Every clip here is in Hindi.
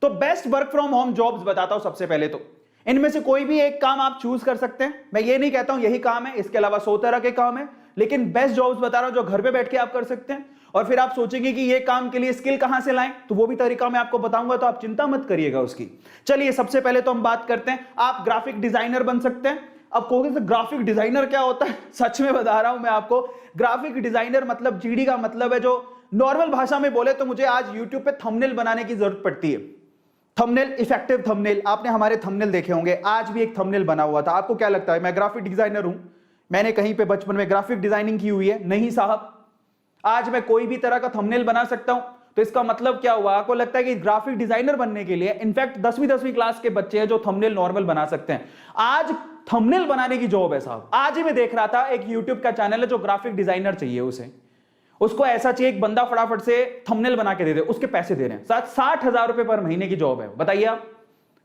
तो best work from home jobs बताता हूं सबसे पहले तो। इनमें से कोई भी एक काम आप चूज कर सकते हैं, मैं ये नहीं कहता हूं यही काम है, इसके अलावा 100 तरह के काम है, लेकिन बेस्ट जॉब्स बता रहा हूं जो घर पे बैठ के आप कर सकते हैं। और फिर आप सोचेंगे कि ये काम के लिए स्किल कहां से लाएं, तो वो भी तरीका मैं आपको बताऊंगा, तो आप चिंता मत करिएगा उसकी। चलिए सबसे पहले तो हम बात करते हैं, आप ग्राफिक डिजाइनर बन सकते हैं। अब कहोगे तो ग्राफिक डिजाइनर क्या होता है, सच में बता रहा हूं मैं आपको, ग्राफिक डिजाइनर मतलब जीडी का मतलब है, जो नॉर्मल भाषा में बोले तो मुझे आज यूट्यूब पे थंबनेल बनाने की जरूरत पड़ती है। थंबनेल, इफेक्टिव थंबनेल, आपने हमारे थंबनेल देखे होंगे, आज भी एक थंबनेल बना हुआ था। आपको क्या लगता है मैं ग्राफिक डिजाइनर हूं? मैंने कहीं पे बचपन में ग्राफिक डिजाइनिंग की हुई है? नहीं साहब। आज मैं कोई भी तरह का थंबनेल बना सकता हूं, तो इसका मतलब क्या हुआ? आपको लगता है कि ग्राफिक डिजाइनर बनने के लिए, इनफैक्ट 10वीं क्लास के बच्चे हैं जो थंबनेल नॉर्मल बना सकते हैं। आज थंबनेल बनाने की जॉब है साहब। आज ही मैं देख रहा था, एक यूट्यूब का चैनल है जो ग्राफिक डिजाइनर चाहिए उसे, उसको ऐसा चाहिए एक बंदा फटाफट से थंबनेल बना के दे दे, उसके पैसे दे रहे हैं 60,000 रुपए पर महीने की जॉब है। बताइए आप,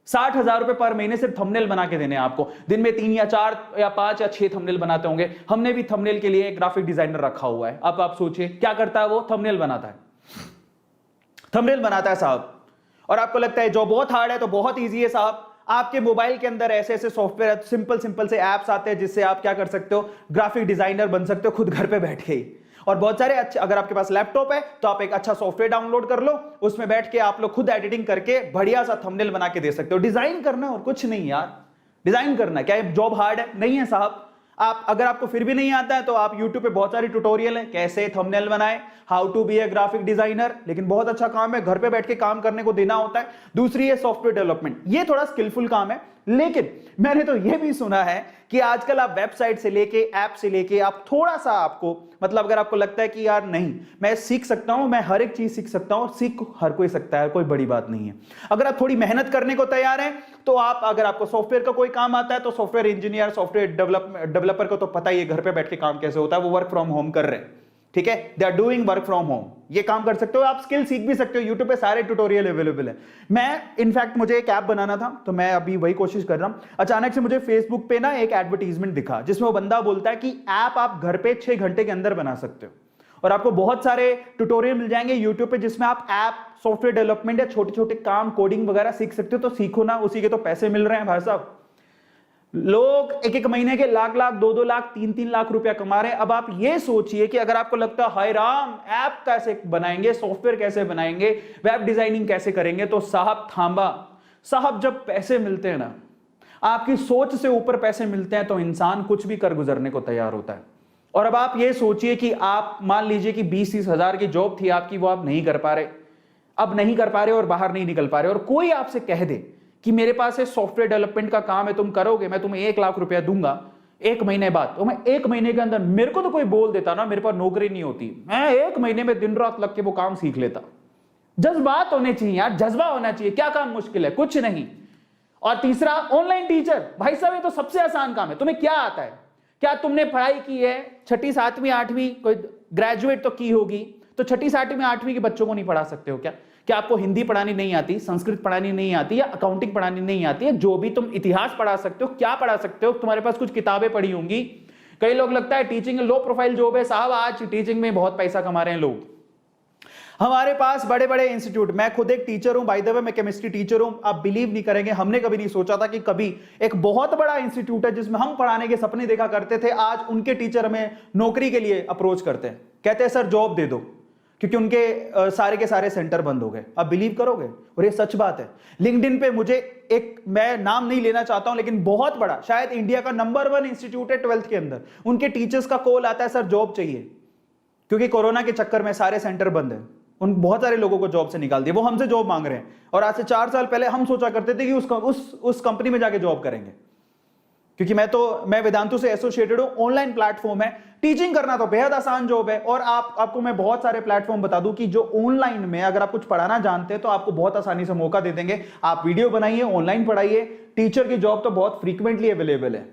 60,000 रुपए पर महीने सिर्फ थंबनेल बना के देने हैं आपको। दिन में 3 या 4 या 5 या 6 थंबनेल बनाते होंगे। हमने भी थंबनेल के लिए एक ग्राफिक डिजाइनर रखा हुआ है। अब आप सोचिए क्या करता है वो? थंबनेल बनाता है, थंबनेल बनाता है साहब। और आपको लगता है जॉब बहुत हार्ड है, तो बहुत ईजी है साहब। आपके मोबाइल के अंदर ऐसे ऐसे सॉफ्टवेयर, सिंपल से एप्स आते हैं जिससे आप क्या कर सकते हो, ग्राफिक डिजाइनर बन सकते हो खुद घर पे बैठ के ही। और बहुत सारे अच्छे, अगर आपके पास लैपटॉप है तो आप एक अच्छा सॉफ्टवेयर डाउनलोड कर लो, उसमें बैठ के आप लोग खुद एडिटिंग करके बढ़िया सा थंबनेल बना के दे सकते हो। डिजाइन करना और कुछ नहीं यार, डिजाइन करना। क्या ये जॉब हार्ड है? नहीं है साहब। आप, अगर आपको फिर भी नहीं आता है तो आप YouTube पे बहुत सारी ट्यूटोरियल है, कैसे थंबनेल बनाए, how to be a graphic designer. लेकिन बहुत अच्छा काम है, घर पे बैठ के काम करने को देना होता है। दूसरी है सॉफ्टवेयर डेवलपमेंट, ये थोड़ा स्किलफुल काम है। लेकिन मैंने तो ये भी सुना है कि आजकल आप वेबसाइट से लेके, ऐप से लेके, आप थोड़ा सा आपको, मतलब अगर आपको लगता है कि यार नहीं मैं सीख सकता हूं, मैं हर एक चीज सीख सकता हूं, और सीख हर कोई सकता है, कोई बड़ी बात नहीं है। अगर आप थोड़ी मेहनत करने को तैयार हैं तो आप, अगर आपको सॉफ्टवेयर का कोई काम आता है तो सॉफ्टवेयर इंजीनियर, सॉफ्टवेयर डेवलपर को तो पता ही है घर पे बैठ के काम कैसे होता है, वो वर्क फ्रॉम होम कर रहे हैं। ठीक है, they are doing work from home, ये काम कर सकते हो। आप स्किल सीख भी सकते हो, यूट्यूब पे सारे ट्यूटोरियल अवेलेबल है। मैं इनफैक्ट, मुझे एक ऐप बनाना था तो मैं अभी वही कोशिश कर रहा हूं। अचानक से मुझे फेसबुक पे ना एक एडवर्टीजमेंट दिखा जिसमें वो बंदा बोलता है कि ऐप आप घर पे 6 घंटे के अंदर बना सकते हो। और आपको बहुत सारे ट्यूटोरियल मिल जाएंगे यूट्यूब पे जिसमें आप ऐप, सॉफ्टवेयर डेवलपमेंट या छोटे छोटे काम, कोडिंग वगैरह सीख सकते हो। तो सीखो ना, उसी के तो पैसे मिल रहे हैं भाई साहब। लोग एक एक महीने के लाख लाख, 2-2 लाख, 3-3 लाख रुपया कमा रहे हैं। अब आप ये सोचिए कि अगर आपको लगता है हाय राम, ऐप कैसे बनाएंगे, सॉफ्टवेयर कैसे बनाएंगे, वेब डिजाइनिंग कैसे करेंगे, तो साहब थांबा साहब, जब पैसे मिलते हैं ना, आपकी सोच से ऊपर पैसे मिलते हैं, तो इंसान कुछ भी कर गुजरने को तैयार होता है। और अब आप ये सोचिए कि आप, मान लीजिए कि 20-30 हजार की जॉब थी आपकी, वो आप नहीं कर पा रहे, अब नहीं कर पा रहे और बाहर नहीं निकल पा रहे, और कोई आपसे कह दे कि मेरे पास ये सॉफ्टवेयर डेवलपमेंट का काम है, तुम करोगे, मैं तुम्हें 1 लाख रुपया दूंगा 1 महीने बाद, तो मैं 1 महीने के अंदर, मेरे को तो कोई बोल देता ना, मेरे पास नौकरी नहीं होती, मैं 1 महीने में दिन रात लग के वो काम सीख लेता। जज्बात होने चाहिए यार, जज्बा होना चाहिए। क्या काम मुश्किल है? कुछ नहीं। और तीसरा, ऑनलाइन टीचर। भाई साहब ये तो सबसे आसान काम है। तुम्हें क्या आता है? क्या तुमने पढ़ाई की है 6ठी 7वीं 8वीं, कोई ग्रेजुएट तो की होगी, तो 6ठी 7वीं 8वीं के बच्चों को नहीं पढ़ा सकते हो क्या? क्या आपको हिंदी पढ़ानी नहीं आती, संस्कृत पढ़ानी नहीं आती, या अकाउंटिंग पढ़ानी नहीं आती है? जो भी तुम, इतिहास पढ़ा सकते हो, क्या पढ़ा सकते हो? तुम्हारे पास कुछ किताबें पढ़ी होंगी। कई लोग लगता है टीचिंग लो प्रोफाइल जॉब है साहब, आज टीचिंग में बहुत पैसा कमा रहे हैं लोग। हमारे पास बड़े बड़े इंस्टीट्यूट, मैं खुद एक टीचर हूं, बाय द वे मैं केमिस्ट्री टीचर हूं। आप बिलीव नहीं करेंगे, हमने कभी नहीं सोचा था कि कभी एक बहुत बड़ा इंस्टीट्यूट है जिसमें हम पढ़ाने के सपने देखा करते थे, आज उनके टीचर हमें नौकरी के लिए अप्रोच करते हैं, कहते हैं सर जॉब दे दो, क्योंकि उनके सारे के सारे सेंटर बंद हो गए। आप बिलीव करोगे? और ये सच बात है। लिंक्डइन पे मुझे एक, मैं नाम नहीं लेना चाहता हूं, लेकिन बहुत बड़ा, शायद इंडिया का नंबर 1 इंस्टीट्यूट है 12th के अंदर, उनके टीचर्स का कॉल आता है सर जॉब चाहिए, क्योंकि कोरोना के चक्कर में सारे सेंटर बंद है, उन बहुत सारे लोगों को जॉब से निकाल दिया। वो हमसे जॉब मांग रहे हैं, और आज से 4 साल पहले हम सोचा करते थे कि उस कंपनी में जाके जॉब करेंगे, क्योंकि मैं वेदांतु से एसोसिएटेड हूं। ऑनलाइन प्लेटफॉर्म है, टीचिंग करना तो बेहद आसान जॉब है। और आपको मैं बहुत सारे प्लेटफॉर्म बता दूं कि जो ऑनलाइन में, अगर आप कुछ पढ़ाना जानते हैं तो आपको बहुत आसानी से मौका दे देंगे। आप वीडियो बनाइए, ऑनलाइन पढ़ाइए, टीचर की जॉब तो बहुत फ्रीक्वेंटली अवेलेबल है।